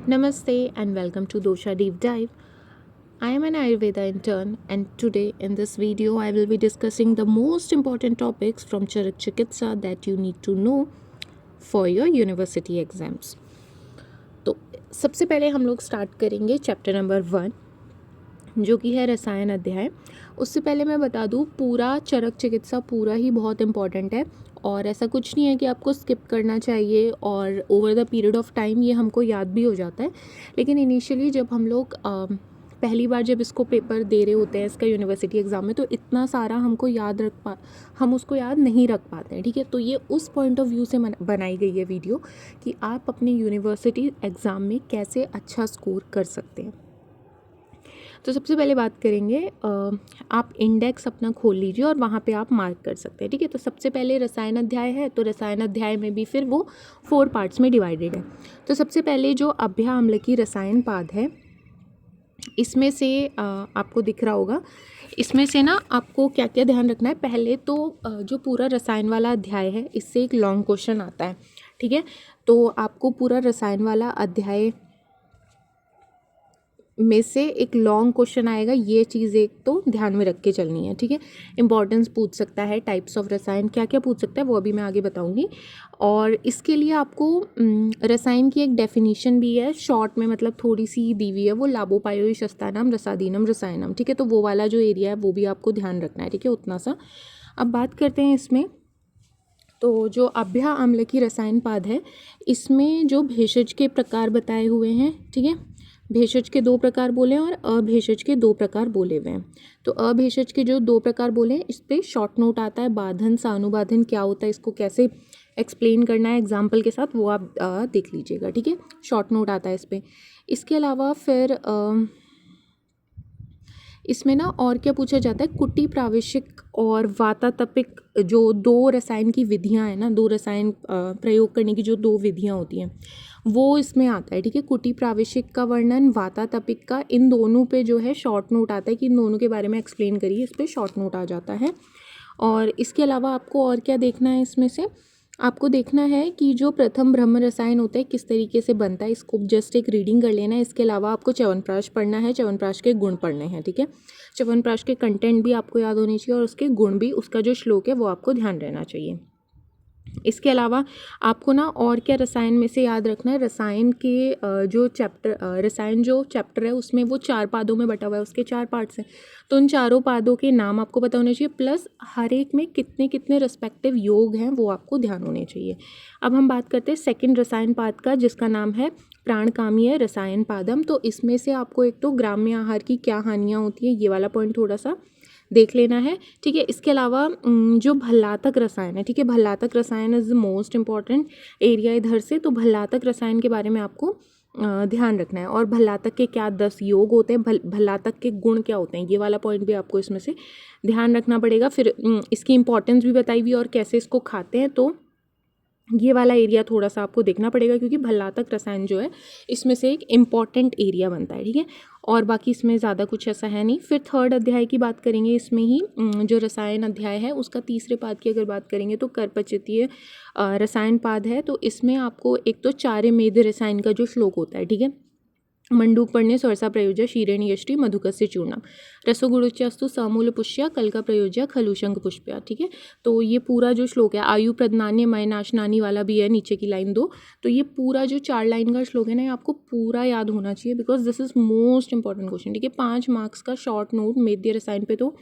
Namaste and welcome to Dosha Deep Dive. I am an Ayurveda intern, and today in this video I will be discussing the most important topics from Charak Chikitsa that you need to know for your university exams. तो सबसे पहले हम लोग start करेंगे chapter number 1 जो कि है रसायन अध्याय। उससे पहले मैं बता दूँ पूरा चरक चिकित्सा पूरा ही बहुत इम्पॉर्टेंट है और ऐसा कुछ नहीं है कि आपको स्किप करना चाहिए और over the period of time ये हमको याद भी हो जाता है। लेकिन इनिशियली जब हम लोग पहली बार जब इसको पेपर दे रहे होते हैं इसका यूनिवर्सिटी एग्ज़ाम में, तो इतना सारा हमको हम उसको याद नहीं रख पाते हैं। ठीक है, तो ये उस पॉइंट ऑफ व्यू से बनाई गई है वीडियो कि आप अपने यूनिवर्सिटी एग्ज़ाम में कैसे अच्छा स्कोर कर सकते हैं। तो सबसे पहले बात करेंगे, आप इंडेक्स अपना खोल लीजिए और वहाँ पे आप मार्क कर सकते हैं। ठीक है, तो सबसे पहले रसायन अध्याय है, तो रसायन अध्याय में भी फिर वो 4 पार्ट्स में डिवाइडेड है। तो सबसे पहले जो अभ्या अम्ल की रसायन पाद है, इसमें से आपको दिख रहा होगा, इसमें से ना आपको क्या क्या ध्यान रखना है। पहले तो जो पूरा रसायन वाला अध्याय है इससे एक लॉन्ग क्वेश्चन आता है। ठीक है, तो आपको पूरा रसायन वाला अध्याय में से एक लॉन्ग क्वेश्चन आएगा, ये चीज़ एक तो ध्यान में रख के चलनी है। ठीक है, इंपॉर्टेंस पूछ सकता है, टाइप्स ऑफ रसायन क्या क्या पूछ सकता है वो अभी मैं आगे बताऊंगी। और इसके लिए आपको रसायन की एक डेफिनेशन भी है शॉर्ट में, मतलब थोड़ी सी दी हुई है, वो लाभोपायो शस्तानाम रसादीनम रसायनम। ठीक है, तो वो वाला जो एरिया है वो भी आपको ध्यान रखना है। ठीक है, उतना सा। अब बात करते हैं इसमें, तो जो अभ्या अम्ल की रसायन पाद है इसमें जो भेषज के प्रकार बताए हुए हैं। ठीक है, भेषज के 2 प्रकार बोले और अभेषज के 2 प्रकार बोले हुए हैं। तो अभेषज के जो 2 प्रकार बोले हैं इस पर शॉर्ट नोट आता है। बाधन सानुबाधन क्या होता है, इसको कैसे एक्सप्लेन करना है एग्जाम्पल के साथ, वो आप देख लीजिएगा। ठीक है, शॉर्ट नोट आता है इस पर। इसके अलावा फिर इसमें ना और क्या पूछा जाता है, कुटी प्रावेशिक और वातातपिक जो 2 रसायन की विधियां हैं ना, 2 रसायन प्रयोग करने की जो 2 विधियां होती हैं वो इसमें आता है। ठीक है, कुटी प्रावेशिक का वर्णन, वातातपिक का, इन दोनों पे जो है शॉर्ट नोट आता है कि इन दोनों के बारे में एक्सप्लेन करिए, इस पर शॉर्ट नोट आ जाता है। और इसके अलावा आपको और क्या देखना है, इसमें से आपको देखना है कि जो प्रथम ब्रह्म रसायन होता है किस तरीके से बनता है, इसको जस्ट एक रीडिंग कर लेना है। इसके अलावा आपको च्यवनप्राश पढ़ना है, च्यवनप्राश के गुण पढ़ने हैं। ठीक है, च्यवनप्राश के कंटेंट भी आपको याद होने चाहिए और उसके गुण भी, उसका जो श्लोक है वो आपको ध्यान रहना चाहिए। इसके अलावा आपको ना और क्या रसायन में से याद रखना है, रसायन के रसायन जो चैप्टर है उसमें वो 4 पादों में बटा हुआ है, उसके 4 पार्ट्स हैं। तो उन चारों पादों के नाम आपको पता होने चाहिए, प्लस हर एक में कितने कितने रिस्पेक्टिव योग हैं वो आपको ध्यान होने चाहिए। अब हम बात करते हैं सेकंड रसायन पाद का, जिसका नाम है प्राणकामीय रसायन पादम। तो इसमें से आपको एक तो ग्राम्य आहार की क्या हानियाँ होती हैं ये वाला पॉइंट थोड़ा सा देख लेना है। ठीक है, इसके अलावा जो भल्लातक रसायन है, ठीक है, भल्लातक रसायन is the most important area इधर से। तो भल्लातक रसायन के बारे में आपको ध्यान रखना है, और भल्लातक के क्या 10 योग होते हैं, भल्लातक के गुण क्या होते हैं, ये वाला पॉइंट भी आपको इसमें से ध्यान रखना पड़ेगा। फिर इसकी इंपॉर्टेंस भी बताई हुई और कैसे इसको खाते हैं, तो ये वाला एरिया थोड़ा सा आपको देखना पड़ेगा क्योंकि भल्लातक रसायन जो है इसमें से एक इम्पॉर्टेंट एरिया बनता है। ठीक है, और बाकी इसमें ज़्यादा कुछ ऐसा है नहीं। फिर थर्ड अध्याय की बात करेंगे, इसमें ही जो रसायन अध्याय है उसका तीसरे पाद की अगर बात करेंगे तो कर्पचितीय रसायन पाद है। तो इसमें आपको एक तो चार्य मेध रसायन का जो श्लोक होता है, ठीक है, मंडूक पढ़ने सरसा प्रयोज्य क्षीरेणी यष्टि मधुकस्य चूर्णम रसोगुणुच्यस्तु समूल पुष्या कल का प्रयोज्य खलुशंक पुष्प्या। ठीक है, तो ये पूरा जो श्लोक है, आयु प्रदनान्य मय नाशनानी वाला भी है नीचे की लाइन 2। तो ये पूरा जो 4 लाइन का श्लोक है ना, ये आपको पूरा याद होना चाहिए because this is most important question. ठीक है, 5 मार्क्स का शॉर्ट नोट मेद्य रसायन पे तो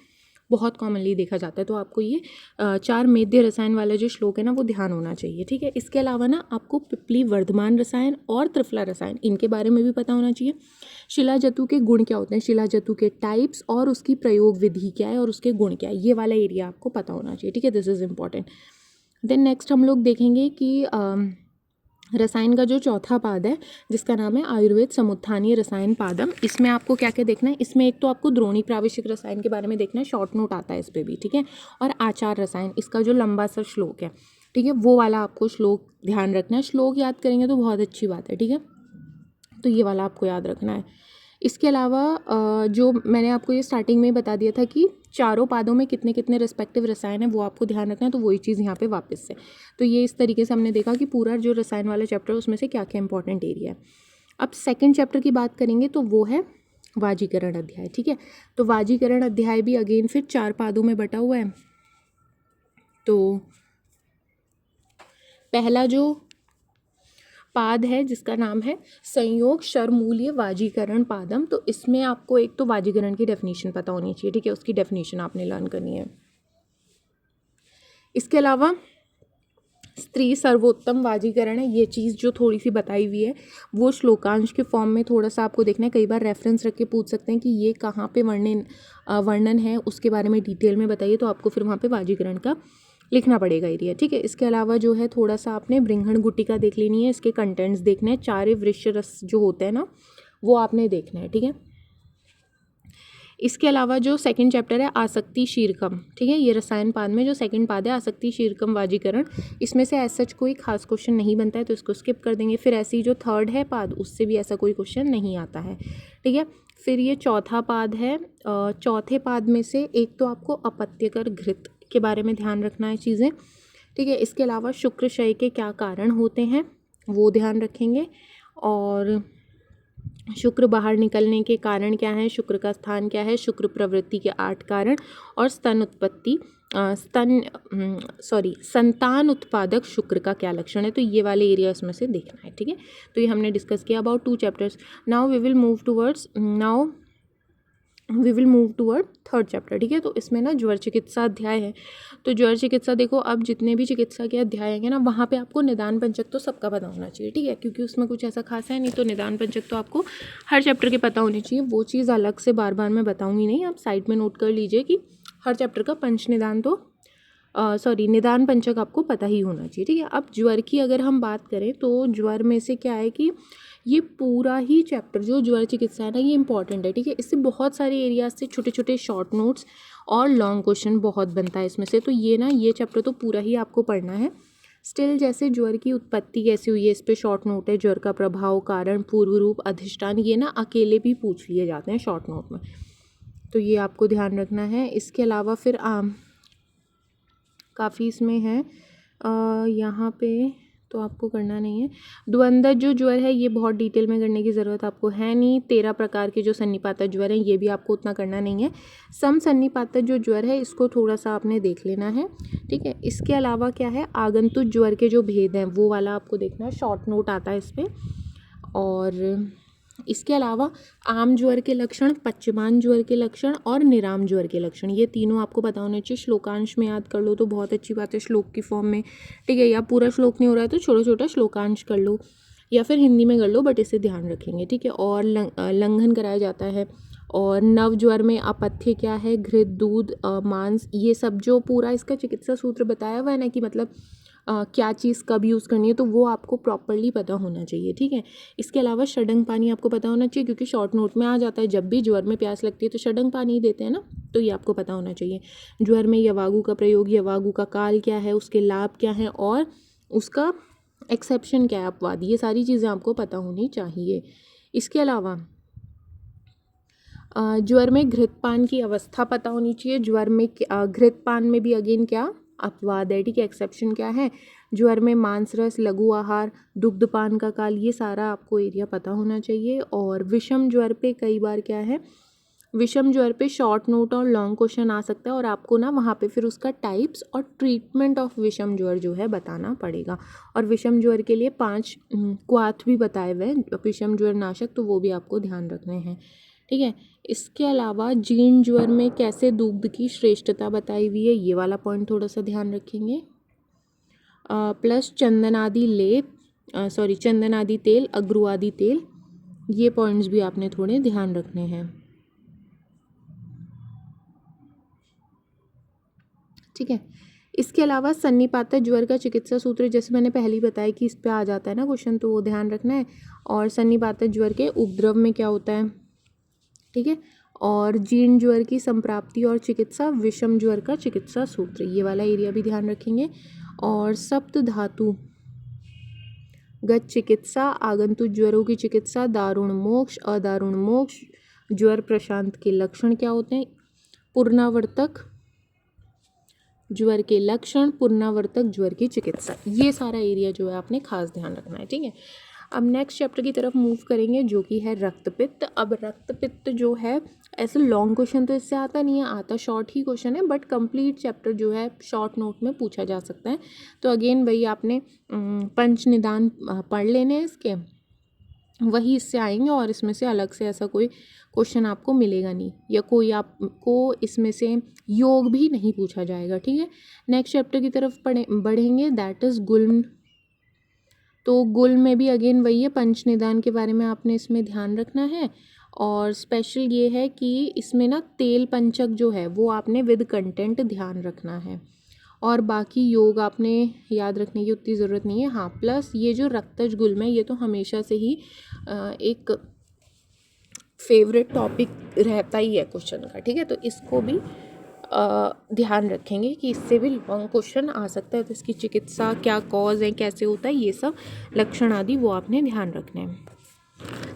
बहुत कॉमनली देखा जाता है, तो आपको ये 4 मेद्य रसायन वाला जो श्लोक है ना वो ध्यान होना चाहिए। ठीक है, इसके अलावा ना आपको पिपली वर्धमान रसायन और त्रिफला रसायन इनके बारे में भी पता होना चाहिए। शिला जतु के गुण क्या होते हैं, शिला जतु के टाइप्स और उसकी प्रयोग विधि क्या है और उसके गुण क्या है, ये वाला एरिया आपको पता होना चाहिए। ठीक है, this is important. Then next हम लोग देखेंगे कि रसायन का जो चौथा पाद है जिसका नाम है आयुर्वेद समुत्थानीय रसायन पादम, इसमें आपको क्या क्या देखना है, इसमें एक तो आपको द्रोणी प्राविशिक रसायन के बारे में देखना है, शॉर्ट नोट आता है इस पर भी। ठीक है, और आचार रसायन, इसका जो लंबा सा श्लोक है, ठीक है, वो वाला आपको श्लोक ध्यान रखना है। श्लोक याद करेंगे तो बहुत अच्छी बात है। ठीक है, तो ये वाला आपको याद रखना है। इसके अलावा जो मैंने आपको ये स्टार्टिंग में बता दिया था कि चारों पादों में कितने कितने रिस्पेक्टिव रसायन है वो आपको ध्यान रखना है, तो वही चीज़ यहाँ पे वापस से। तो ये इस तरीके से हमने देखा कि पूरा जो रसायन वाला चैप्टर है उसमें से क्या क्या इंपॉर्टेंट एरिया है। अब सेकंड चैप्टर की बात करेंगे तो वो है वाजीकरण अध्याय, ठीक है। तो वाजीकरण अध्याय भी अगेन फिर 4 पादों में बटा हुआ है। तो पहला जो पाद है जिसका नाम है संयोग शरमूल्य वाजीकरण पादम, तो इसमें आपको एक तो वाजीकरण की डेफिनेशन पता होनी चाहिए, ठीक है, उसकी डेफिनेशन आपने लर्न करनी है। इसके अलावा स्त्री सर्वोत्तम वाजीकरण है, ये चीज़ जो थोड़ी सी बताई हुई है वो श्लोकांश के फॉर्म में थोड़ा सा आपको देखना है। कई बार रेफरेंस रख के पूछ सकते हैं कि ये कहाँ पे वर्णन है, उसके बारे में डिटेल में बताइए, तो आपको फिर वहाँ पे वाजीकरण का लिखना पड़ेगा एरिया, ठीक है। इसके अलावा जो है थोड़ा सा आपने बृंहण गुटिका देख लेनी है, इसके कंटेंट्स देखने हैं, चारे वृक्ष रस जो होते हैं ना वो आपने देखना है, ठीक है। इसके अलावा जो सेकंड चैप्टर है आसक्ति शीर्षकम, ठीक है, ये रसायन पाद में जो सेकंड पाद है आसक्ति शीर्षकम वाजीकरण, इसमें से ऐसा कोई खास क्वेश्चन नहीं बनता है तो इसको स्किप कर देंगे। फिर ऐसी जो थर्ड है पाद उससे भी ऐसा कोई क्वेश्चन नहीं आता है, ठीक है। फिर ये चौथा पाद है, चौथे पाद में से एक तो आपको अपत्यकर घृत के बारे में ध्यान रखना है चीज़ें, ठीक है। इसके अलावा शुक्र क्षय के क्या कारण होते हैं वो ध्यान रखेंगे, और शुक्र बाहर निकलने के कारण क्या है, शुक्र का स्थान क्या है, शुक्र प्रवृत्ति के 8 कारण, और संतान उत्पादक शुक्र का क्या लक्षण है, तो ये वाले एरिया इसमें से देखना है, ठीक है। तो ये हमने डिस्कस किया about 2 chapters. Now we will move toward third chapter, ठीक है। तो इसमें ना ज्वर चिकित्सा अध्याय है, तो ज्वर चिकित्सा देखो, अब जितने भी चिकित्सा के अध्याय आएंगे ना वहाँ पे आपको निदान पंचक तो सबका पता होना चाहिए, ठीक है, क्योंकि उसमें कुछ ऐसा खास है नहीं, तो निदान पंचक तो आपको हर चैप्टर के पता होनी चाहिए। वो चीज़ अलग से बार बार मैं बताऊँगी नहीं, आप साइड में नोट कर लीजिए कि हर चैप्टर का पंच निदान तो निदान पंचक आपको पता ही होना चाहिए, ठीक है। अब ज्वर की अगर हम बात करें तो ज्वर में से क्या है कि ये पूरा ही चैप्टर जो ज्वर चिकित्सा है ना ये इंपॉर्टेंट है, ठीक है। इससे बहुत सारे एरियाज से छोटे छोटे शॉर्ट नोट्स और लॉन्ग क्वेश्चन बहुत बनता है इसमें से, तो ये चैप्टर तो पूरा ही आपको पढ़ना है। स्टिल जैसे ज्वर की उत्पत्ति कैसे हुई है इस पर शॉर्ट नोट है, ज्वर का प्रभाव, कारण, पूर्व रूप, अधिष्ठान, ये ना अकेले भी पूछ लिए जाते हैं शॉर्ट नोट में, तो ये आपको ध्यान रखना है। इसके अलावा फिर काफ़ी इसमें है, यहाँ पे तो आपको करना नहीं है। द्वंद्व जो ज्वर है ये बहुत डिटेल में करने की ज़रूरत आपको है नहीं। 13 प्रकार के जो सन्निपातक ज्वर हैं ये भी आपको उतना करना नहीं है। सम सन्निपातक जो ज्वर है इसको थोड़ा सा आपने देख लेना है, ठीक है। इसके अलावा क्या है, आगंतुक ज्वर के जो भेद हैं वो वाला आपको देखना है, शॉर्ट नोट आता है इस पर। और इसके अलावा आम ज्वर के लक्षण, पच्यमान ज्वर के लक्षण और निराम ज्वर के लक्षण, ये तीनों आपको पता होने चाहिए। श्लोकांश में याद कर लो तो बहुत अच्छी बात है, श्लोक की फॉर्म में, ठीक है। या पूरा श्लोक नहीं हो रहा है तो छोटा छोटा श्लोकांश कर लो या फिर हिंदी में कर लो, बट इसे ध्यान रखेंगे, ठीक है। और लंघन कराया जाता है। और नव ज्वर में अपथ्य क्या है, घृत, दूध, मांस, ये सब जो पूरा इसका चिकित्सा सूत्र बताया हुआ है ना कि मतलब क्या चीज़ कब यूज़ करनी है, तो वो आपको प्रॉपरली पता होना चाहिए, ठीक है। इसके अलावा षडंग पानी आपको पता होना चाहिए, क्योंकि शॉर्ट नोट में आ जाता है जब भी ज्वर में प्यास लगती है तो षडंग पानी देते हैं ना, तो ये आपको पता होना चाहिए। ज्वर में यवागु का प्रयोग, यवागु का काल क्या है, उसके लाभ क्या है और उसका एक्सेप्शन क्या है, अपवाद, ये सारी चीज़ें आपको पता होनी चाहिए। इसके अलावा ज्वर में घृतपान की अवस्था पता होनी चाहिए। ज्वर में घृतपान में भी अगेन क्या अपवाद है, ठीक है, एक्सेप्शन क्या है। ज्वर में मांस रस, लघु आहार, दुग्धपान का काल, ये सारा आपको एरिया पता होना चाहिए। और विषम ज्वर पे कई बार क्या है, विषम ज्वर पे शॉर्ट नोट और लॉन्ग क्वेश्चन आ सकता है, और आपको ना वहाँ पे फिर उसका टाइप्स और ट्रीटमेंट ऑफ विषम ज्वर जो है बताना पड़ेगा। और विषम ज्वर के लिए 5 क्वाथ भी बताए हुए हैं विषम ज्वर नाशक, तो वो भी आपको ध्यान रखने हैं, ठीक है। इसके अलावा जीर्ण ज्वर में कैसे दुग्ध की श्रेष्ठता बताई हुई है, ये वाला पॉइंट थोड़ा सा ध्यान रखेंगे। प्लस चंदनादि लेप, चंदनादि तेल, अग्रुआदि तेल, ये पॉइंट्स भी आपने थोड़े ध्यान रखने हैं, ठीक है। इसके अलावा सन्निपातक ज्वर का चिकित्सा सूत्र जैसे मैंने पहले ही बताया कि इस पे आ जाता है ना क्वेश्चन, तो वो ध्यान रखना है। और सन्निपातक ज्वर के उपद्रव में क्या होता है, ठीक है। और जीर्ण ज्वर की संप्राप्ति और चिकित्सा, विषम ज्वर का चिकित्सा सूत्र, ये वाला एरिया भी ध्यान रखेंगे। और सप्त धातु गत चिकित्सा, आगंतुक ज्वरों की चिकित्सा, दारुण मोक्ष, अदारुण मोक्ष, ज्वर प्रशांत के लक्षण क्या होते हैं, पुनरावर्तक ज्वर के लक्षण, पुनरावर्तक ज्वर की चिकित्सा, ये सारा एरिया जो है आपने खास ध्यान रखना है, ठीक है। अब नेक्स्ट चैप्टर की तरफ मूव करेंगे जो कि है रक्तपित्त। अब रक्तपित्त जो है ऐसे लॉन्ग क्वेश्चन तो इससे आता नहीं है, आता शॉर्ट ही क्वेश्चन है, बट कंप्लीट चैप्टर जो है शॉर्ट नोट में पूछा जा सकता है। तो अगेन वही आपने पंच निदान पढ़ लेने हैं इसके, वही इससे आएंगे और इसमें से अलग से ऐसा कोई क्वेश्चन आपको मिलेगा नहीं, या कोई आपको इसमें से योग भी नहीं पूछा जाएगा, ठीक है। नेक्स्ट चैप्टर की तरफ बढ़ेंगे, दैट इज़ गुल्म। तो गुल्म में भी अगेन वही है, पंच निदान के बारे में आपने इसमें ध्यान रखना है। और स्पेशल ये है कि इसमें ना तेल पंचक जो है वो आपने विद कंटेंट ध्यान रखना है, और बाकी योग आपने याद रखने की उतनी ज़रूरत नहीं है। हाँ, प्लस ये जो रक्तज गुल्म है ये तो हमेशा से ही एक फेवरेट टॉपिक रहता ही है क्वेश्चन का, ठीक है। तो इसको भी ध्यान रखेंगे कि इससे भी लॉन्ग क्वेश्चन आ सकता है। तो इसकी चिकित्सा, क्या कॉज है, कैसे होता है, ये सब लक्षण आदि वो आपने ध्यान रखने हैं।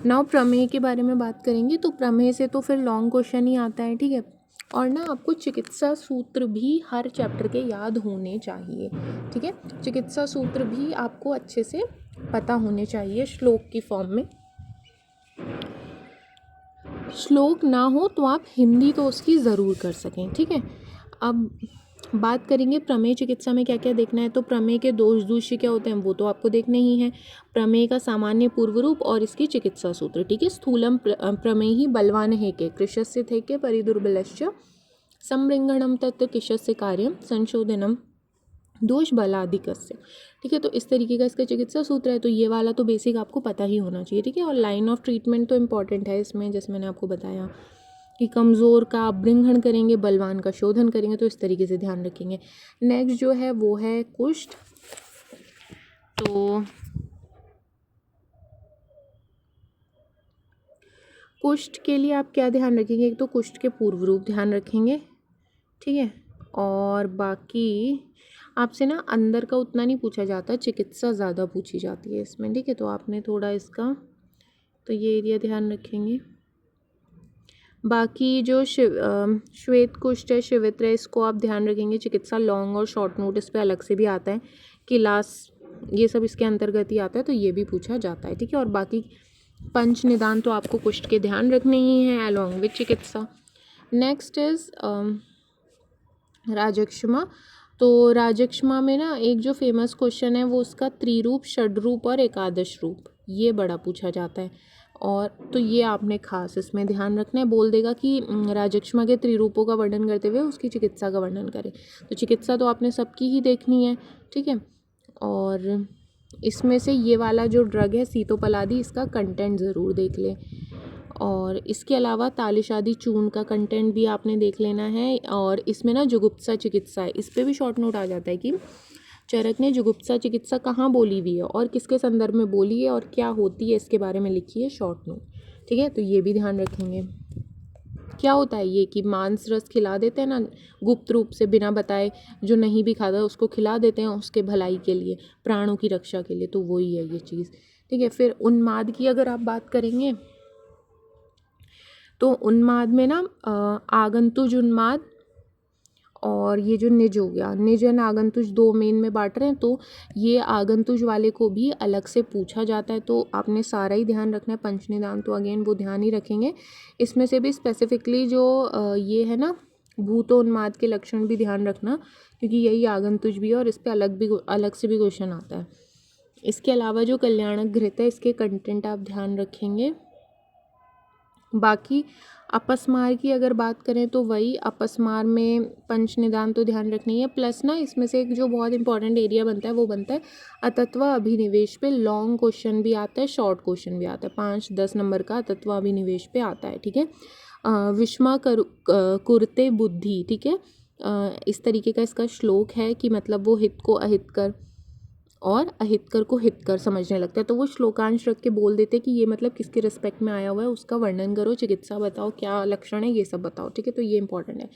नाउ प्रमेय के बारे में बात करेंगे। तो प्रमेय से तो फिर लॉन्ग क्वेश्चन ही आता है, ठीक है। और ना आपको चिकित्सा सूत्र भी हर चैप्टर के याद होने चाहिए, ठीक है। चिकित्सा सूत्र भी आपको अच्छे से पता होने चाहिए श्लोक की फॉर्म में। श्लोक ना हो तो आप हिंदी तो उसकी ज़रूर कर सकें, ठीक है। अब बात करेंगे प्रमेय चिकित्सा में क्या क्या देखना है। तो प्रमेय के दोष दूष्य क्या होते हैं वो तो आपको देखने ही है। प्रमेय का सामान्य पूर्व रूप और इसकी चिकित्सा सूत्र, ठीक है। स्थूलम प्रमेय ही बलवान है के कृशस्य थे के परिदुर्बलश्च संबृंगणम तत्र किशस्य कार्यम संशोधनम दोष बलाधिकस्य, ठीक है। तो इस तरीके का इसका चिकित्सा सूत्र है। तो ये वाला तो बेसिक आपको पता ही होना चाहिए, ठीक है। और लाइन ऑफ ट्रीटमेंट तो इम्पॉर्टेंट है इसमें, जैसे मैंने आपको बताया कि कमज़ोर का अपबृंहण करेंगे, बलवान का शोधन करेंगे, तो इस तरीके से ध्यान रखेंगे। नेक्स्ट जो है वो है कुष्ठ। तो कुष्ठ के लिए आप क्या ध्यान रखेंगे, एक तो कुष्ठ के पूर्व रूप ध्यान रखेंगे, ठीक है। और बाकी आपसे ना अंदर का उतना नहीं पूछा जाता, चिकित्सा ज़्यादा पूछी जाती है इसमें, ठीक है। तो आपने थोड़ा इसका तो ये एरिया ध्यान रखेंगे। बाकी जो श्वेत कुष्ठ है, शिवित्र है, इसको आप ध्यान रखेंगे। चिकित्सा लॉन्ग और शॉर्ट नोट इस पर अलग से भी आता है, किलास, ये सब इसके अंतर्गत ही आता है, तो ये भी पूछा जाता है, ठीक है। और बाकी पंच निदान तो आपको कुष्ठ के ध्यान रखने ही हैं अलॉन्ग विथ चिकित्सा। नेक्स्ट इज़ राजक्षमा। तो राजक्षमा में ना एक जो फेमस क्वेश्चन है वो उसका त्रिरूप, षड्रूप और एकादश रूप, ये बड़ा पूछा जाता है। और तो ये आपने खास इसमें ध्यान रखना है। बोल देगा कि राजक्षमा के त्रिरूपों का वर्णन करते हुए उसकी चिकित्सा का वर्णन करें। तो चिकित्सा तो आपने सबकी ही देखनी है, ठीक है। और इसमें से ये वाला जो ड्रग है सीतोपलादी, इसका कंटेंट ज़रूर देख लें। और इसके अलावा तालिशादी चूर्ण का कंटेंट भी आपने देख लेना है। और इसमें ना जुगुप्सा चिकित्सा है, इस पर भी शॉर्ट नोट आ जाता है कि चरक ने जुगुप्सा चिकित्सा कहाँ बोली हुई है और किसके संदर्भ में बोली है और क्या होती है, इसके बारे में लिखी है शॉर्ट नोट, ठीक है। तो ये भी ध्यान रखेंगे। क्या होता है ये कि मांस रस खिला देते हैं ना गुप्त रूप से, बिना बताए, जो नहीं भी खाता उसको खिला देते हैं उसके भलाई के लिए, प्राणों की रक्षा के लिए, तो वही है ये चीज़, ठीक है। फिर उन्माद की अगर आप बात करेंगे तो उन्माद में ना आगंतुज उन्माद और ये जो निज हो गया, निज एंड आगंतुज दो मेन में बांट रहे हैं। तो ये आगंतुज वाले को भी अलग से पूछा जाता है, तो आपने सारा ही ध्यान रखना है। पंचनिदान तो अगेन वो ध्यान ही रखेंगे। इसमें से भी स्पेसिफिकली जो ये है ना भूतोन्माद के लक्षण भी ध्यान रखना, क्योंकि यही आगंतुज भी है और इस पर अलग से भी क्वेश्चन आता है। इसके अलावा जो कल्याणक घृत है, इसके कंटेंट आप ध्यान रखेंगे। बाकी अपस्मार की अगर बात करें तो वही अपस्मार में पंच निदान तो ध्यान रखनी है। प्लस ना इसमें से एक जो बहुत इंपॉर्टेंट एरिया बनता है वो बनता है अतत्व अभिनिवेश पे। लॉन्ग क्वेश्चन भी आता है, शॉर्ट क्वेश्चन भी आता है, 5-10 नंबर का अतत्व अभिनिवेश पे आता है, ठीक है। विषमा कुरते बुद्धि, ठीक है। इस तरीके का इसका श्लोक है कि मतलब वो हित को अहितकर और अहितकर को हितकर समझने लगता है, तो वो श्लोकांश रख के बोल देते हैं कि ये मतलब किसके रिस्पेक्ट में आया हुआ है, उसका वर्णन करो, चिकित्सा बताओ, क्या लक्षण है, ये सब बताओ, ठीक है। तो ये इंपॉर्टेंट है।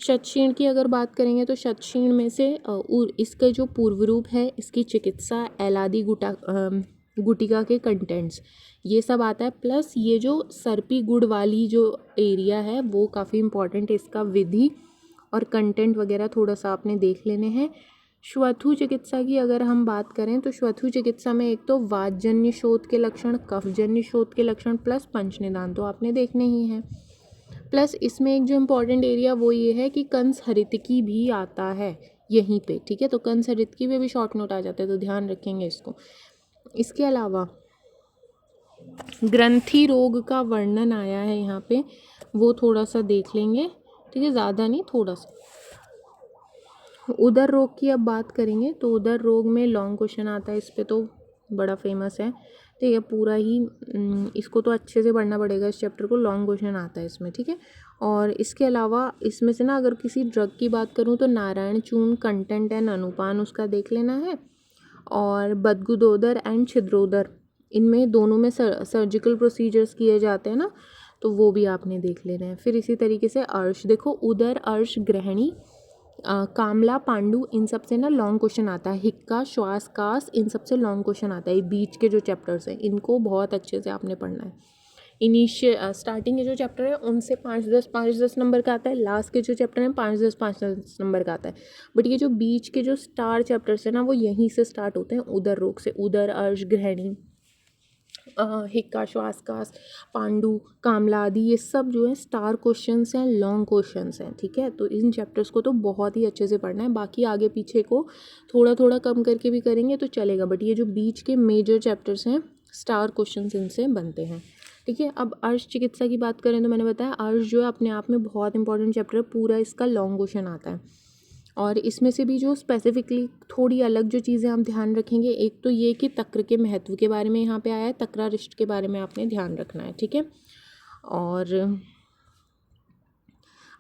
शतशीर्ण की अगर बात करेंगे तो शतशीर्ण में से इसका जो पूर्व रूप है, इसकी चिकित्सा, एलादी गुटिका के कंटेंट्स, ये सब आता है। प्लस ये जो सर्पी गुड़ वाली जो एरिया है वो काफ़ी इंपॉर्टेंट है, इसका विधि और कंटेंट वगैरह थोड़ा सा आपने देख लेने हैं। श्वथु चिकित्सा की अगर हम बात करें तो श्वथु चिकित्सा में एक तो वातजन्य शोथ के लक्षण, कफजन्य शोथ के लक्षण प्लस पंच निदान तो आपने देखने ही हैं। प्लस इसमें एक जो इम्पॉर्टेंट एरिया वो ये है कि कंस हरितकी भी आता है यहीं पे, ठीक है। तो कंस हरितकी में भी शॉर्ट नोट आ जाता है, तो ध्यान रखेंगे इसको। इसके अलावा ग्रंथि रोग का वर्णन आया है यहाँ पे, वो थोड़ा सा देख लेंगे, ठीक है, ज़्यादा नहीं, थोड़ा सा। उदर रोग की अब बात करेंगे तो उदर रोग में लॉन्ग क्वेश्चन आता है, इस पे तो बड़ा फेमस है, ठीक है। पूरा ही इसको तो अच्छे से पढ़ना पड़ेगा, इस चैप्टर को, लॉन्ग क्वेश्चन आता है इसमें, ठीक है। और इसके अलावा इसमें से ना अगर किसी ड्रग की बात करूँ तो नारायण चूर्ण कंटेंट एंड अनुपान उसका देख लेना है, और बदगुदोदर एंड छिद्रोदर, इनमें दोनों में सर्जिकल प्रोसीजर्स किए जाते हैं ना, तो वो भी आपने देख लेना है। फिर इसी तरीके से अर्श, देखो उदर, अर्श, ग्रहणी, कामला, पांडु, इन सब से ना लॉन्ग क्वेश्चन आता है। हिक्का, श्वास, कास, इन सब से लॉन्ग क्वेश्चन आता है। ये बीच के जो चैप्टर्स हैं इनको बहुत अच्छे से आपने पढ़ना है। इनिशियल स्टार्टिंग के जो चैप्टर है उनसे 5-10 नंबर का आता है, लास्ट के जो चैप्टर हैं 5-10 नंबर का आता है। बट ये जो बीच के जो स्टार चैप्टर्स हैं ना वो यहीं से स्टार्ट होते हैं, उदर रोग से। उदर, अर्श, ग्रहणी, हिक्का, श्वासकास, पांडु, कामला आदि, ये सब जो है स्टार क्वेश्चंस हैं, लॉन्ग क्वेश्चंस हैं, ठीक है। तो इन चैप्टर्स को तो बहुत ही अच्छे से पढ़ना है। बाकी आगे पीछे को थोड़ा थोड़ा कम करके भी करेंगे तो चलेगा, बट ये जो बीच के मेजर चैप्टर्स हैं स्टार क्वेश्चंस इनसे बनते हैं, ठीक है। अब अर्श चिकित्सा की बात करें तो मैंने बताया अर्श जो है अपने आप में बहुत इंपॉर्टेंट चैप्टर है, पूरा इसका लॉन्ग क्वेश्चन आता है। और इसमें से भी जो स्पेसिफिकली थोड़ी अलग जो चीज़ें आप ध्यान रखेंगे, एक तो ये कि तक्र के महत्व के बारे में यहाँ पे आया है, तक्रारिष्ट के बारे में आपने ध्यान रखना है, ठीक है। और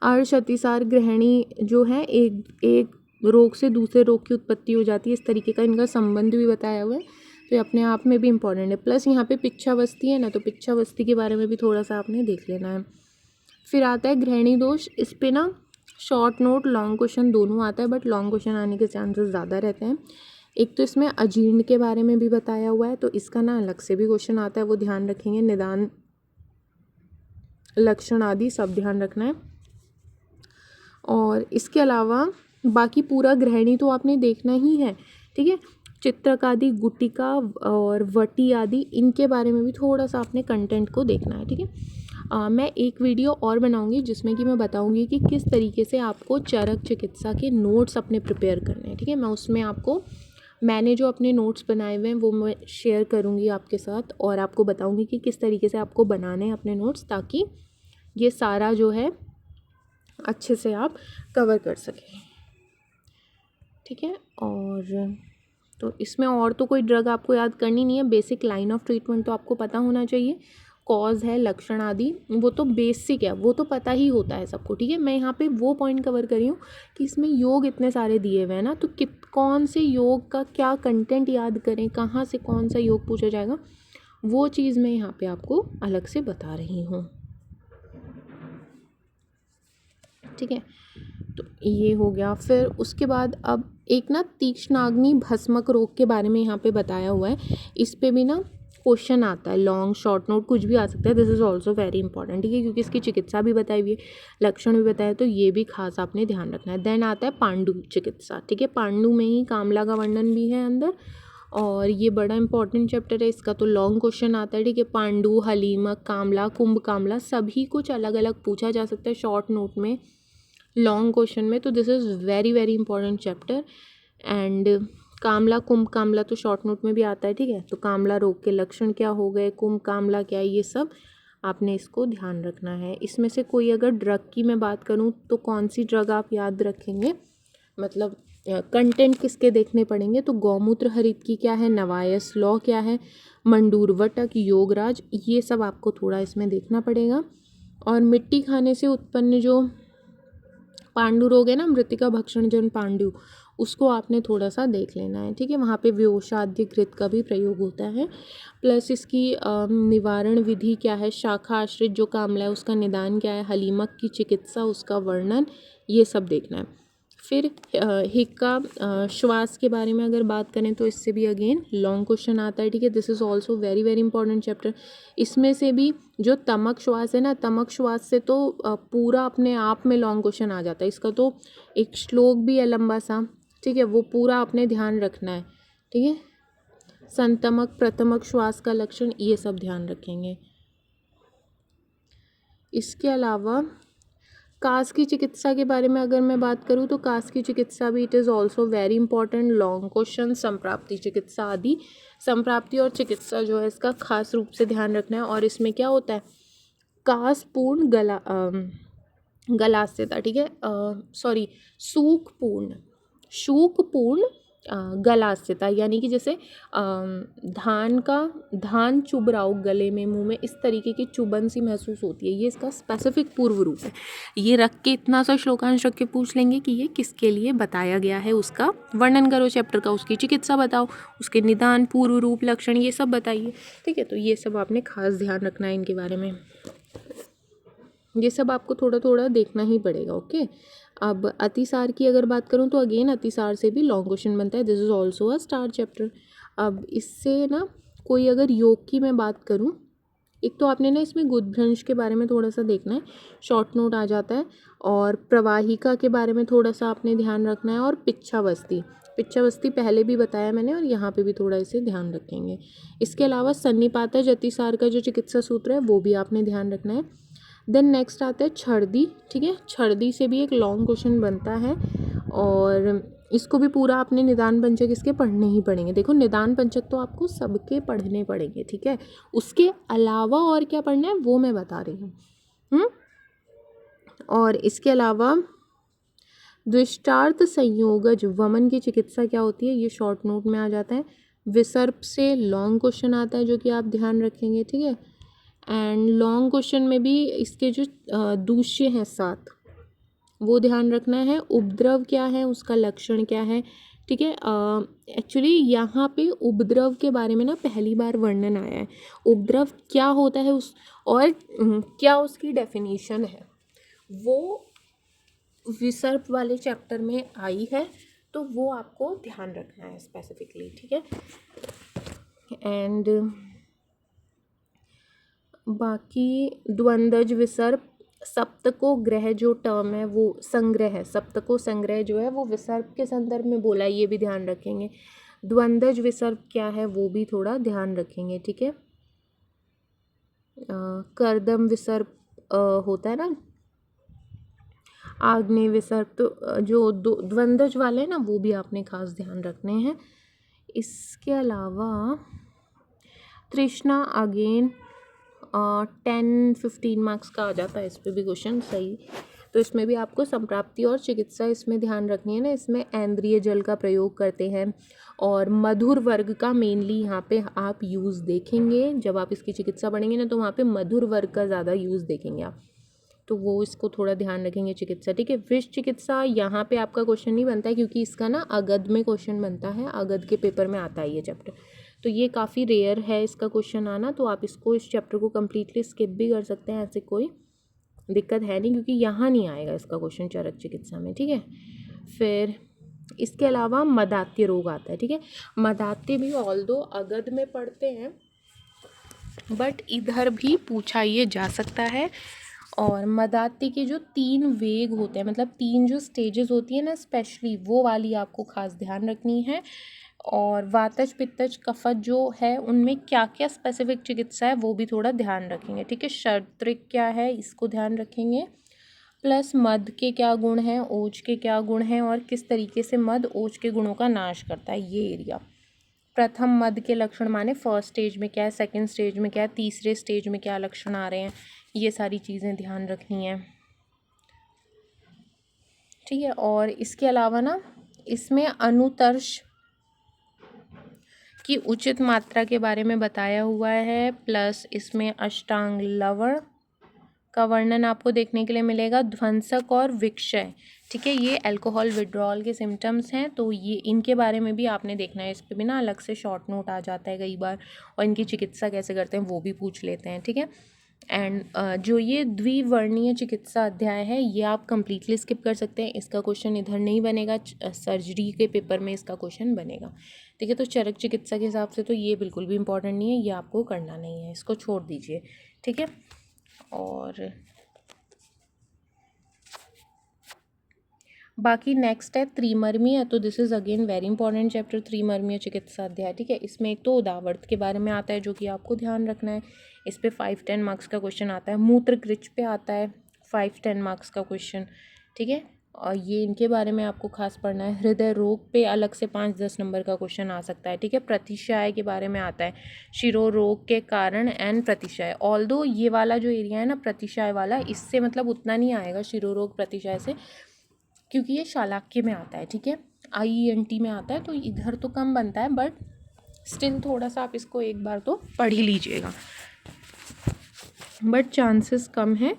अर्श, अतिसार, ग्रहणी जो है एक रोग से दूसरे रोग की उत्पत्ति हो जाती है, इस तरीके का इनका संबंध भी बताया हुआ है, तो ये अपने आप में भी इम्पॉर्टेंट है। प्लस यहाँ पे पिच्छावस्थी है ना, तो पिच्छावस्थी के बारे में भी थोड़ा सा आपने देख लेना है। फिर आता है ग्रहणी दोष, इस पे ना शॉर्ट नोट, लॉन्ग क्वेश्चन दोनों आता है, बट लॉन्ग क्वेश्चन आने के चांसेस ज़्यादा रहते हैं। एक तो इसमें अजीर्ण के बारे में भी बताया हुआ है, तो इसका ना अलग से भी क्वेश्चन आता है, वो ध्यान रखेंगे। निदान, लक्षण आदि सब ध्यान रखना है। और इसके अलावा बाकी पूरा ग्रहणी तो आपने देखना ही है, ठीक है। चित्रक आदि, गुटिका और वटी आदि, इनके बारे में भी थोड़ा सा आपने कंटेंट को देखना है, ठीक है। मैं एक वीडियो और बनाऊंगी जिसमें कि मैं बताऊंगी कि किस तरीके से आपको चरक चिकित्सा के नोट्स अपने प्रिपेयर करने हैं, ठीक है। मैं उसमें आपको, मैंने जो अपने नोट्स बनाए हुए हैं वो मैं शेयर करूंगी आपके साथ, और आपको बताऊंगी कि किस तरीके से आपको बनाने हैं अपने नोट्स, ताकि ये सारा जो है अच्छे से आप कवर कर सकें, ठीक है। और तो इसमें और तो कोई ड्रग आपको याद करनी नहीं है, बेसिक लाइन ऑफ ट्रीटमेंट तो आपको पता होना चाहिए, कॉज है, लक्षण आदि, वो तो बेसिक है, वो तो पता ही होता है सबको, ठीक है। मैं यहाँ पे वो पॉइंट कवर कर रही हूँ कि इसमें योग इतने सारे दिए हुए हैं ना, तो कौन से योग का क्या कंटेंट याद करें, कहाँ से कौन सा योग पूछा जाएगा, वो चीज़ मैं यहाँ पे आपको अलग से बता रही हूँ, ठीक है। तो ये हो गया। फिर उसके बाद अब एक ना तीक्ष्णाग्नि भस्मक रोग के बारे में यहाँ पे बताया हुआ है, इस पे भी ना क्वेश्चन आता है, लॉन्ग शॉर्ट नोट कुछ भी आ सकता है। This is also very important, ठीक है, क्योंकि इसकी चिकित्सा भी बताई हुई है, लक्षण भी बताया, तो ये भी खास आपने ध्यान रखना है। देन आता है पांडु चिकित्सा, ठीक है। पांडु में ही कामला का वर्णन भी है अंदर, और ये बड़ा इंपॉर्टेंट चैप्टर है, इसका तो लॉन्ग क्वेश्चन आता है, ठीक है। पांडु, हलीमक, कामला, कुंभ कामला, सभी कुछ अलग अलग पूछा जा सकता है शॉर्ट नोट में, लॉन्ग क्वेश्चन में, तो this is very very important chapter. And कामला, कुंभ कामला तो शॉर्ट नोट में भी आता है, ठीक है। तो कामला रोग के लक्षण क्या हो गए, कुंभ कामला क्या है, ये सब आपने इसको ध्यान रखना है। इसमें से कोई अगर ड्रग की मैं बात करूँ तो कौन सी ड्रग आप याद रखेंगे, मतलब कंटेंट किसके देखने पड़ेंगे, तो गौमूत्र हरित की क्या है, नवायस लॉ क्या है, मंडूरवटक, योगराज, ये सब आपको थोड़ा इसमें देखना पड़ेगा। और मिट्टी खाने से उत्पन्न जो पांडु रोग है ना, मृतिका भक्षण जन पांडु, उसको आपने थोड़ा सा देख लेना है, ठीक है। वहाँ पे व्योषाद्य घृत का भी प्रयोग होता है। प्लस इसकी निवारण विधि क्या है, शाखा आश्रित जो कामला है उसका निदान क्या है, हलीमक की चिकित्सा, उसका वर्णन, ये सब देखना है। फिर हिक्का श्वास के बारे में अगर बात करें तो इससे भी अगेन लॉन्ग क्वेश्चन आता है, ठीक है। This is also very very important chapter. इसमें से भी जो तमक श्वास है ना, तमक श्वास से तो पूरा अपने आप में लॉन्ग क्वेश्चन आ जाता है, इसका तो एक श्लोक भी है लंबा सा, ठीक है, वो पूरा आपने ध्यान रखना है। ठीक है, संतमक प्रथमक श्वास का लक्षण ये सब ध्यान रखेंगे। इसके अलावा कास की चिकित्सा के बारे में अगर मैं बात करूँ तो कास की चिकित्सा भी it is also very important long question. संप्राप्ति चिकित्सा आदि, संप्राप्ति और चिकित्सा जो है इसका खास रूप से ध्यान रखना है। और इसमें क्या होता है, कासपूर्ण गलास्यता, ठीक है, सॉरी शूकपूर्ण गलास्यता, यानी कि जैसे धान चुभ रहा हो गले में, मुंह में, इस तरीके की चुभन सी महसूस होती है, ये इसका स्पेसिफिक पूर्व रूप है। ये रख के इतना सा श्लोकांश रख के पूछ लेंगे कि ये किसके लिए बताया गया है, उसका वर्णन करो चैप्टर का, उसकी चिकित्सा बताओ, उसके निदान, पूर्व रूप, लक्षण, ये सब बताइए। ठीक है, तो ये सब आपने खास ध्यान रखना है इनके बारे में, ये सब आपको थोड़ा थोड़ा देखना ही पड़ेगा। ओके, अब अतिसार की अगर बात करूँ तो अगेन अतिसार से भी लॉन्ग क्वेश्चन बनता है, this is also a star chapter. अब इससे ना कोई अगर योग की मैं बात करूँ, एक तो आपने ना इसमें गुदभ्रंश के बारे में थोड़ा सा देखना है, शॉर्ट नोट आ जाता है, और प्रवाहिका के बारे में थोड़ा सा आपने ध्यान रखना है, और पिच्छावस्थी पहले भी बताया मैंने, और यहाँ पे भी थोड़ा इसे ध्यान रखेंगे। इसके अलावा सन्निपातज अतिसार का जो चिकित्सा सूत्र है वो भी आपने ध्यान रखना है। देन नेक्स्ट आता है छर्दी। ठीक है, छर्दी से भी एक लॉन्ग क्वेश्चन बनता है, और इसको भी पूरा आपने निदान पंचक इसके पढ़ने ही पड़ेंगे। देखो निदान पंचक तो आपको सबके पढ़ने पड़ेंगे, ठीक है, उसके अलावा और क्या पढ़ना है वो मैं बता रही हूँ। और इसके अलावा द्विष्टार्थ संयोगज वमन की चिकित्सा क्या होती है, ये शॉर्ट नोट में आ जाता है। विसर्प से लॉन्ग क्वेश्चन आता है जो कि आप ध्यान रखेंगे। ठीक है, एंड लॉन्ग क्वेश्चन में भी इसके जो दूष्य हैं 7, वो ध्यान रखना है। उपद्रव क्या है, उसका लक्षण क्या है। ठीक है, एक्चुअली यहाँ पे उपद्रव के बारे में ना पहली बार वर्णन आया है, उपद्रव क्या होता है उस और क्या उसकी डेफिनेशन है, वो विसर्प वाले चैप्टर में आई है, तो वो आपको ध्यान रखना है स्पेसिफिकली। ठीक है, एंड बाकी द्वंद्वज विसर्प, सप्तको ग्रह जो टर्म है वो संग्रह है, सप्तको संग्रह जो है वो विसर्प के संदर्भ में बोला है, ये भी ध्यान रखेंगे। द्वंद्वज विसर्प क्या है वो भी थोड़ा ध्यान रखेंगे। ठीक है, कर्दम विसर्प होता है ना, आग्नेय विसर्प, तो जो द्वंद्वज वाले हैं ना वो भी आपने खास ध्यान रखने हैं। इसके अलावा तृष्णा अगेन 10-15 मार्क्स का आ जाता है इस पर भी क्वेश्चन, सही। तो इसमें भी आपको संप्राप्ति और चिकित्सा इसमें ध्यान रखनी है ना, इसमें ऐंद्रिय जल का प्रयोग करते हैं, और मधुर वर्ग का मेनली यहाँ पे आप यूज़ देखेंगे, जब आप इसकी चिकित्सा पढ़ेंगे ना तो वहाँ पे मधुर वर्ग का ज़्यादा यूज़ देखेंगे आप, तो वो इसको थोड़ा ध्यान रखेंगे चिकित्सा। ठीक है, विष चिकित्सा यहाँ पे आपका क्वेश्चन नहीं बनता है, क्योंकि इसका ना अगध में क्वेश्चन बनता है, अगध के पेपर में आता है ये चैप्टर, तो ये काफ़ी रेयर है इसका क्वेश्चन आना, तो आप इसको इस चैप्टर को कम्प्लीटली स्किप भी कर सकते हैं, ऐसे कोई दिक्कत है नहीं, क्योंकि यहाँ नहीं आएगा इसका क्वेश्चन चरक चिकित्सा में। ठीक है, फिर इसके अलावा मदात्य रोग आता है। ठीक है, मदात्य भी ऑल्दो अगध में पढ़ते हैं, बट इधर भी पूछा ये जा सकता है। और मदात्य के जो 3 वेग होते हैं, मतलब 3 जो स्टेजेस होती है ना, स्पेशली वो वाली आपको खास ध्यान रखनी है। और वातज पित्तज कफज जो है उनमें क्या क्या स्पेसिफिक चिकित्सा है वो भी थोड़ा ध्यान रखेंगे। ठीक है, शर्त्रिक क्या है इसको ध्यान रखेंगे, प्लस मद के क्या गुण हैं, ओज के क्या गुण हैं, और किस तरीके से मद ओज के गुणों का नाश करता है, ये एरिया। प्रथम मद के लक्षण माने फर्स्ट स्टेज में क्या है, सेकंड स्टेज में क्या है, तीसरे स्टेज में क्या लक्षण आ रहे हैं, ये सारी चीज़ें ध्यान रखनी है। ठीक है, और इसके अलावा ना इसमें अनुतर्ष की उचित मात्रा के बारे में बताया हुआ है, प्लस इसमें अष्टांग लवण का वर्णन आपको देखने के लिए मिलेगा, ध्वंसक और विक्षय। ठीक है, ये अल्कोहल विड्रॉल के सिम्टम्स हैं, तो ये इनके बारे में भी आपने देखना है, इस पे भी ना अलग से शॉर्ट नोट आ जाता है कई बार, और इनकी चिकित्सा कैसे करते हैं वो भी पूछ लेते हैं। ठीक है, एंड जो ये द्विवर्णीय चिकित्सा अध्याय है ये आप कंप्लीटली स्किप कर सकते हैं, इसका क्वेश्चन इधर नहीं बनेगा, सर्जरी के पेपर में इसका क्वेश्चन बनेगा। ठीक है, तो चरक चिकित्सा के हिसाब से तो ये बिल्कुल भी इंपॉर्टेंट नहीं है, ये आपको करना नहीं है, इसको छोड़ दीजिए। ठीक है, और बाकी नेक्स्ट है त्रिमर्मीय, तो this is again very important chapter, त्रिमर्मीय चिकित्सा अध्याय, ठीक है। इसमें एक तो उदावर्त के बारे में आता है जो कि आपको ध्यान रखना है, इस पे 5-10 मार्क्स का क्वेश्चन आता है। मूत्र ग्रिच पे आता है 5-10 मार्क्स का क्वेश्चन, ठीक है, और ये इनके बारे में आपको खास पढ़ना है। हृदय रोग पे अलग से 5-10 नंबर का क्वेश्चन आ सकता है, ठीक है। प्रतिशय के बारे में आता है, शिरो रोग के कारण एंड प्रतिशय। ऑल्दो ये वाला जो एरिया है ना प्रतिशय वाला, इससे मतलब उतना नहीं आएगा शिरो रोग प्रतिशय से, क्योंकि ये शालाक्य में आता है, ठीक है, IENT में आता है, तो इधर तो कम बनता है, बट स्टिल थोड़ा सा आप इसको एक बार तो पढ़ ही लीजिएगा, बट चांसेस कम है।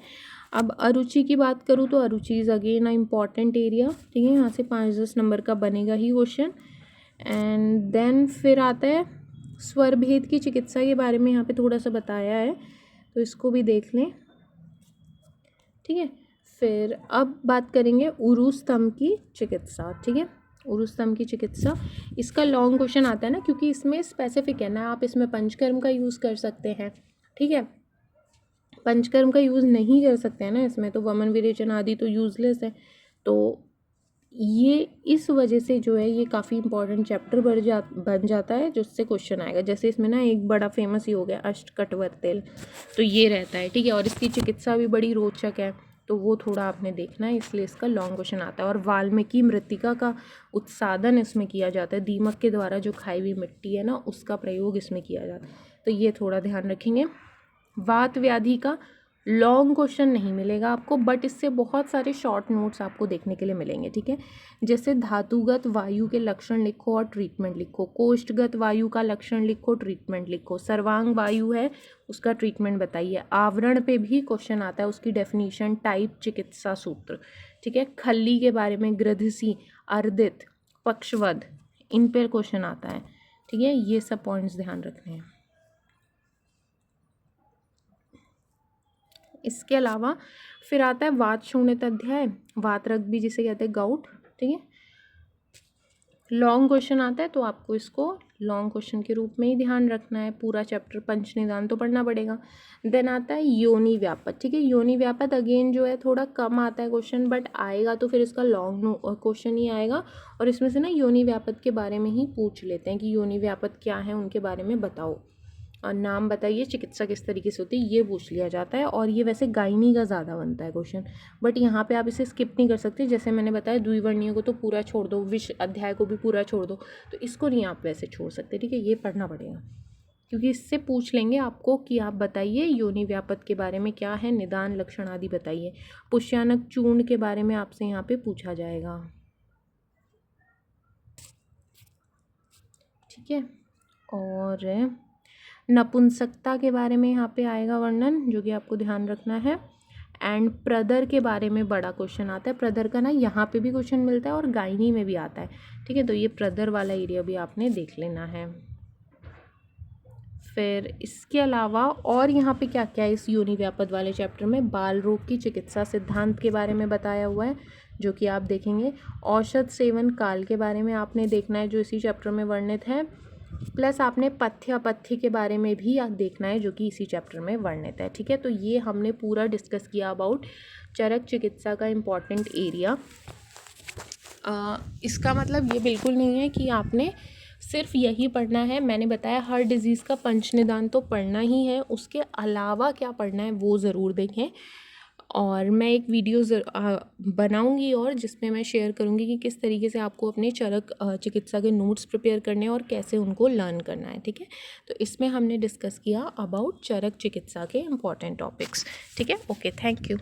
अब अरुचि की बात करूँ तो अरुचि is again a important area, ठीक है, यहाँ से 5-10 नंबर का बनेगा ही क्वेश्चन। एंड देन फिर आता है स्वर भेद की चिकित्सा के बारे में, यहाँ पे थोड़ा सा बताया है, तो इसको भी देख लें, ठीक है। फिर अब बात करेंगे उरु स्तंभ की चिकित्सा, ठीक है, उरु स्तंभ की चिकित्सा। इसका लॉन्ग क्वेश्चन आता है ना, क्योंकि इसमें स्पेसिफिक है ना, आप इसमें पंचकर्म का यूज़ कर सकते हैं, ठीक है, पंचकर्म का यूज़ नहीं कर सकते हैं ना इसमें, तो वमन विरेचन आदि तो यूज़लेस है, तो ये इस वजह से जो है ये काफ़ी इंपॉर्टेंट चैप्टर बन जाता है, जिससे क्वेश्चन आएगा। जैसे इसमें ना एक बड़ा फेमस ही हो गया अष्टकटवर तेल, तो ये रहता है, ठीक है, और इसकी चिकित्सा भी बड़ी रोचक है, तो वो थोड़ा आपने देखना है, इसलिए इसका लॉन्ग क्वेश्चन आता है। और वाल्मीकि मृत्तिका का उत्सादन इसमें किया जाता है, दीमक के द्वारा जो खाई हुई मिट्टी है ना उसका प्रयोग इसमें किया जाता है, तो ये थोड़ा ध्यान रखेंगे। वात व्याधि का लॉन्ग क्वेश्चन नहीं मिलेगा आपको, बट इससे बहुत सारे शॉर्ट नोट्स आपको देखने के लिए मिलेंगे, ठीक है। जैसे धातुगत वायु के लक्षण लिखो और ट्रीटमेंट लिखो, कोष्ठगत वायु का लक्षण लिखो, ट्रीटमेंट लिखो, सर्वांग वायु है उसका ट्रीटमेंट बताइए। आवरण पे भी क्वेश्चन आता है, उसकी डेफिनीशन, टाइप, चिकित्सा सूत्र, ठीक है। खल्ली के बारे में, ग्रधिसी, अर्दित, पक्षवध, इन पर क्वेश्चन आता है, ठीक है, ये सब पॉइंट्स ध्यान रखने हैं। इसके अलावा फिर आता है वात शून्यता अध्याय, वात रक्त भी जिसे कहते हैं गाउट, ठीक है, लॉन्ग क्वेश्चन आता है, तो आपको इसको लॉन्ग क्वेश्चन के रूप में ही ध्यान रखना है। पूरा चैप्टर पंचनिदान तो पढ़ना पड़ेगा। देन आता है योनि व्यापत, ठीक है, योनि व्यापत अगेन जो है थोड़ा कम आता है क्वेश्चन, बट आएगा तो फिर इसका लॉन्ग क्वेश्चन ही आएगा, और इसमें से ना योनि व्यापत के बारे में ही पूछ लेते हैं कि योनि व्यापत क्या है, उनके बारे में बताओ, और नाम बताइए, चिकित्सा किस तरीके से होती है, ये पूछ लिया जाता है। और ये वैसे गायनी का ज़्यादा बनता है क्वेश्चन, बट यहाँ पे आप इसे स्किप नहीं कर सकते, जैसे मैंने बताया द्विवर्णीय को तो पूरा छोड़ दो, विष अध्याय को भी पूरा छोड़ दो, तो इसको नहीं आप वैसे छोड़ सकते, ठीक है, ये पढ़ना पड़ेगा, क्योंकि इससे पूछ लेंगे आपको कि आप बताइए योनि व्यापत के बारे में क्या है, निदान, लक्षण आदि बताइए। पुष्यानक चूर्ण के बारे में आपसे यहाँ पे पूछा जाएगा, ठीक है। और नपुंसकता के बारे में यहाँ पे आएगा वर्णन, जो कि आपको ध्यान रखना है। एंड प्रदर के बारे में बड़ा क्वेश्चन आता है, प्रदर का ना यहाँ पे भी क्वेश्चन मिलता है और गायनी में भी आता है, ठीक है, तो ये प्रदर वाला एरिया भी आपने देख लेना है। फिर इसके अलावा और यहाँ पे क्या क्या है इस योनि व्यापत वाले चैप्टर में, बाल रोग की चिकित्सा सिद्धांत के बारे में बताया हुआ है, जो कि आप देखेंगे। औषध सेवन काल के बारे में आपने देखना है, जो इसी चैप्टर में वर्णित है, प्लस आपने पथ्य अपथ्य के बारे में भी देखना है, जो कि इसी चैप्टर में वर्णित है, ठीक है। तो ये हमने पूरा डिस्कस किया अबाउट चरक चिकित्सा का इम्पॉर्टेंट एरिया। इसका मतलब ये बिल्कुल नहीं है कि आपने सिर्फ यही पढ़ना है, मैंने बताया हर डिज़ीज़ का पंचनिदान तो पढ़ना ही है, उसके अलावा क्या पढ़ना है वो ज़रूर देखें। और मैं एक वीडियो बनाऊंगी और जिसमें मैं शेयर करूंगी कि किस तरीके से आपको अपने चरक चिकित्सा के नोट्स प्रिपेयर करने हैं और कैसे उनको लर्न करना है, ठीक है। तो इसमें हमने डिस्कस किया अबाउट चरक चिकित्सा के इम्पॉर्टेंट टॉपिक्स, ठीक है। Okay, thank you.